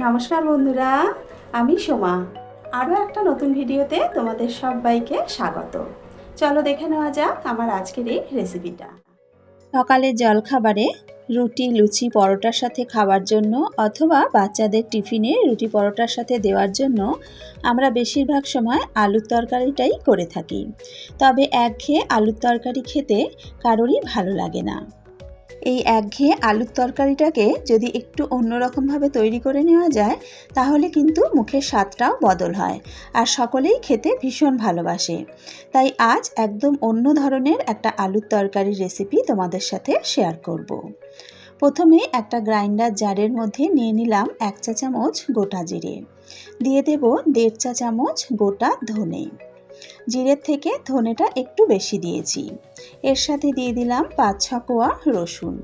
নমস্কার বন্ধুরা, আমি সোমা। আরও একটা নতুন ভিডিওতে তোমাদের সবাইকে স্বাগত। চলো দেখে নেওয়া যাক আমার আজকের এই রেসিপিটা। সকালে জলখাবারে রুটি, লুচি, পরোটার সাথে খাওয়ার জন্য অথবা বাচ্চাদের টিফিনে রুটি পরোটার সাথে দেওয়ার জন্য আমরা বেশিরভাগ সময় আলুর তরকারিটাই করে থাকি। তবে একঘেয়ে আলুর তরকারি খেতে কারোরই ভালো লাগে না। এই একঘেয়ে আলুর তরকারিটাকে যদি একটু অন্যরকমভাবে তৈরি করে নেওয়া যায় তাহলে কিন্তু মুখের স্বাদটাও বদল হয় আর সকলেই খেতে ভীষণ ভালোবাসে। তাই আজ একদম অন্য ধরনের একটা আলুর তরকারির রেসিপি তোমাদের সাথে শেয়ার করব। প্রথমে একটা গ্রাইন্ডার জারের মধ্যে নিয়ে নিলাম 1 চা চামচ গোটা জিরে, দিয়ে দেব 1.5 চা চামচ গোটা ধনে। জিরের থেকে ধনেটা একটু বেশি দিয়েছি। এর সাথে দিয়ে দিলাম 5-6 কোয়া রসুন।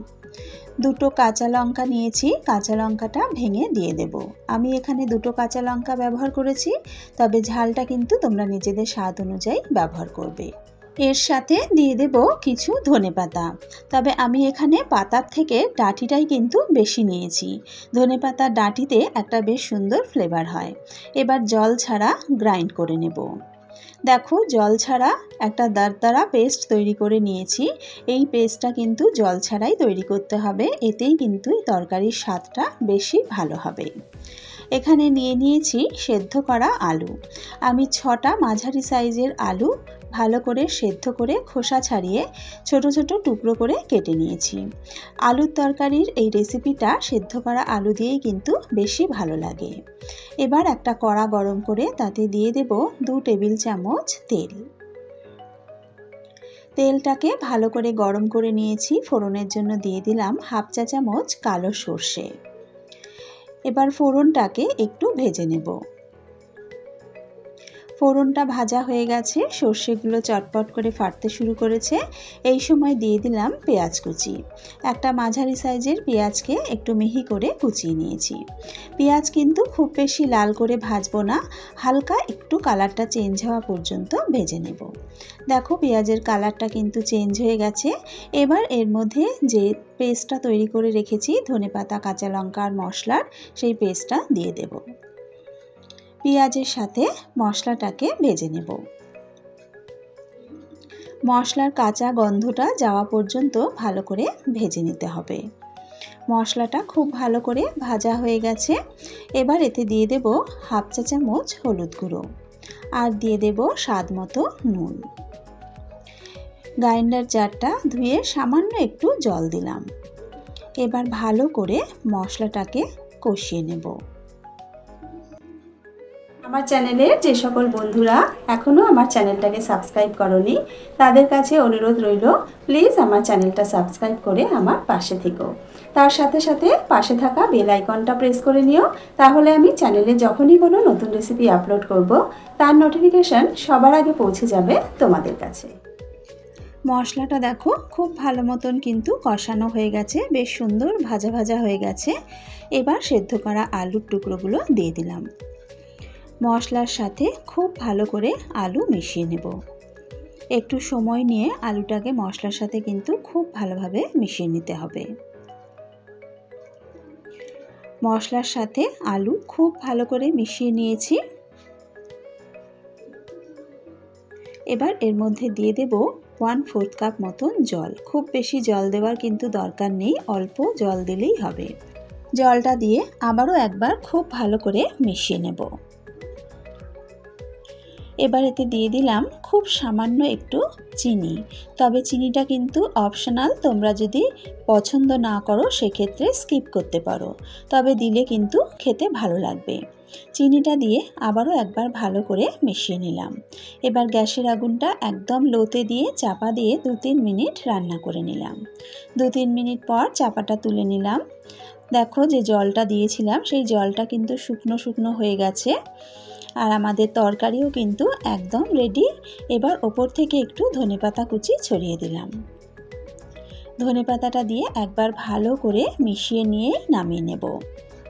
2টো কাঁচা লঙ্কা নিয়েছি, কাঁচা লঙ্কাটা ভেঙে দিয়ে দেব। আমি এখানে 2টো কাঁচা লঙ্কা ব্যবহার করেছি, তবে ঝালটা কিন্তু তোমরা নিজেদের স্বাদ অনুযায়ী ব্যবহার করবে। এর সাথে দিয়ে দেব কিছু ধনেপাতা, তবে আমি এখানে পাতার থেকে ডাঁটিটাই কিন্তু বেশি নিয়েছি। ধনেপাতার ডাঁটিতে একটা বেশ সুন্দর ফ্লেভার হয়। এবার জল ছাড়া গ্রাইন্ড করে নেব। দেখো, জল ছাড়া একটা দরদরা পেস্ট তৈরি করে নিয়েছি। এই পেস্টটা কিন্তু জল ছাড়াই তৈরি করতে হবে, এতেই কিন্তু তরকারির স্বাদটা বেশি ভালো হবে। এখানে নিয়ে নিয়েছি সেদ্ধ করা আলু। আমি 6টা মাঝারি সাইজের আলু ভালো করে সেদ্ধ করে খোসা ছাড়িয়ে ছোট ছোট টুকরো করে কেটে নিয়েছি। আলুর তরকারির এই রেসিপিটা সেদ্ধ করা আলু দিয়েই কিন্তু বেশি ভালো লাগে। এবার একটা কড়া গরম করে তাতে দিয়ে দেব 2 টেবিল চামচ তেল। তেলটাকে ভালো করে গরম করে নিয়েছি। ফোড়নের জন্য দিয়ে দিলাম 1/2 চা চামচ কালো সর্ষে। এবার ফোড়নটাকে একটু ভেজে নেব। ফোড়নটা ভাজা হয়ে গেছে, সর্ষেগুলো চটপট করে ফাটতে শুরু করেছে। এই সময় দিয়ে দিলাম পেঁয়াজ কুচি। একটা মাঝারি সাইজের পেঁয়াজকে একটু মিহি করে কুচিয়ে নিয়েছি। পেঁয়াজ কিন্তু খুব বেশি লাল করে ভাজবো না, হালকা একটু কালারটা চেঞ্জ হওয়া পর্যন্ত ভেজে নেব। দেখো, পেঁয়াজের কালারটা কিন্তু চেঞ্জ হয়ে গেছে। এবার এর মধ্যে যে পেস্টটা তৈরি করে রেখেছি ধনেপাতা, কাঁচা লঙ্কা আর মশলার, সেই পেস্টটা দিয়ে দেব। পেঁয়াজের সাথে মশলাটাকে ভেজে নেব। মশলার কাঁচা গন্ধটা যাওয়া পর্যন্ত ভালো করে ভেজে নিতে হবে। মশলাটা খুব ভালো করে ভাজা হয়ে গেছে। এবার এতে দিয়ে দেব 1/2 চা চামচ হলুদ গুঁড়ো আর দিয়ে দেব স্বাদ মতো নুন। গ্রাইন্ডার জারটা ধুয়ে সামান্য একটু জল দিলাম। এবার ভালো করে মশলাটাকে কষিয়ে নেব। আমার চ্যানেলের যে সকল বন্ধুরা এখনও আমার চ্যানেলটাকে সাবস্ক্রাইব করোনি তাদের কাছে অনুরোধ রইল, প্লিজ আমার চ্যানেলটা সাবস্ক্রাইব করে আমার পাশে থেকো। তার সাথে সাথে পাশে থাকা বেল আইকনটা প্রেস করে নিও, তাহলে আমি চ্যানেলে যখনই কোনো নতুন রেসিপি আপলোড করব তার নোটিফিকেশান সবার আগে পৌঁছে যাবে তোমাদের কাছে। মশলাটা দেখো খুব ভালো মতন কিন্তু কষানো হয়ে গেছে, বেশ সুন্দর ভাজা ভাজা হয়ে গেছে। এবার সেদ্ধ করা আলুর টুকরোগুলো দিয়ে দিলাম। মশলার সাথে খুব ভালো করে আলু মিশিয়ে নেব। একটু সময় নিয়ে আলুটাকে মশলার সাথে কিন্তু খুব ভালোভাবে মিশিয়ে নিতে হবে। মশলার সাথে আলু খুব ভালো করে মিশিয়ে নিয়েছি। এবার এর মধ্যে দিয়ে দেব 1/4 কাপ মতন জল। খুব বেশি জল দেওয়ার কিন্তু দরকার নেই, অল্প জল দিলেই হবে। জলটা দিয়ে আবারও একবার খুব ভালো করে মিশিয়ে নেব। এবার এতে দিয়ে দিলাম খুব সামান্য একটু চিনি, তবে চিনিটা কিন্তু অপশনাল, তোমরা যদি পছন্দ না করো সেক্ষেত্রে স্কিপ করতে পারো, তবে দিলে কিন্তু খেতে ভালো লাগবে। চিনিটা দিয়ে আবারও একবার ভালো করে মিশিয়ে নিলাম। এবার গ্যাসের আগুনটা একদম লোতে দিয়ে চাপা দিয়ে 2-3 মিনিট রান্না করে নিলাম। 2-3 মিনিট পর চাপাটা তুলে নিলাম। দেখো, যে জলটা দিয়েছিলাম সেই জলটা কিন্তু শুকনো শুকনো হয়ে গেছে আর আমাদের তরকারিও কিন্তু একদম রেডি। এবার ওপর থেকে একটু ধনেপাতা কুচি ছড়িয়ে দিলাম। ধনেপাতাটা দিয়ে একবার ভালো করে মিশিয়ে নিয়ে নামিয়ে নেব।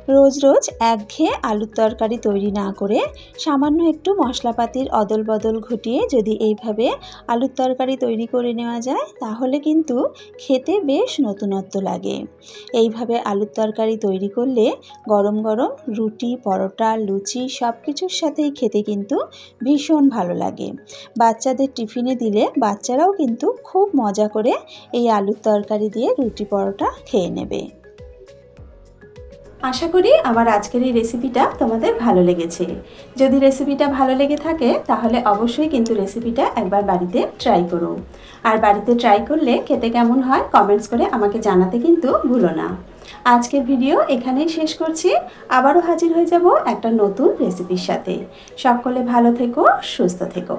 রোজ রোজ একঘেয়ে আলুর তরকারি তৈরি না করে সামান্য একটু মশলাপাতির অদল বদল ঘটিয়ে যদি এইভাবে আলুর তরকারি তৈরি করে নেওয়া যায় তাহলে কিন্তু খেতে বেশ নতুনত্ব লাগে। এইভাবে আলুর তরকারি তৈরি করলে গরম গরম রুটি, পরোটা, লুচি সব কিছুর সাথেই খেতে কিন্তু ভীষণ ভালো লাগে। বাচ্চাদের টিফিনে দিলে বাচ্চারাও কিন্তু খুব মজা করে এই আলুর তরকারি দিয়ে রুটি পরোটা খেয়ে নেবে। আশা করি আমার আজকের এই রেসিপিটা তোমাদের ভালো লেগেছে। যদি রেসিপিটা ভালো লেগে থাকে তাহলে অবশ্যই কিন্তু রেসিপিটা একবার বাড়িতে ট্রাই করো। আর বাড়িতে ট্রাই করলে খেতে কেমন হয় কমেন্টস করে আমাকে জানাতে কিন্তু ভুলো না। আজকের ভিডিও এখানেই শেষ করছি। আবারও হাজির হয়ে যাব একটা নতুন রেসিপির সাথে। সকলে ভালো থেকো, সুস্থ থেকো।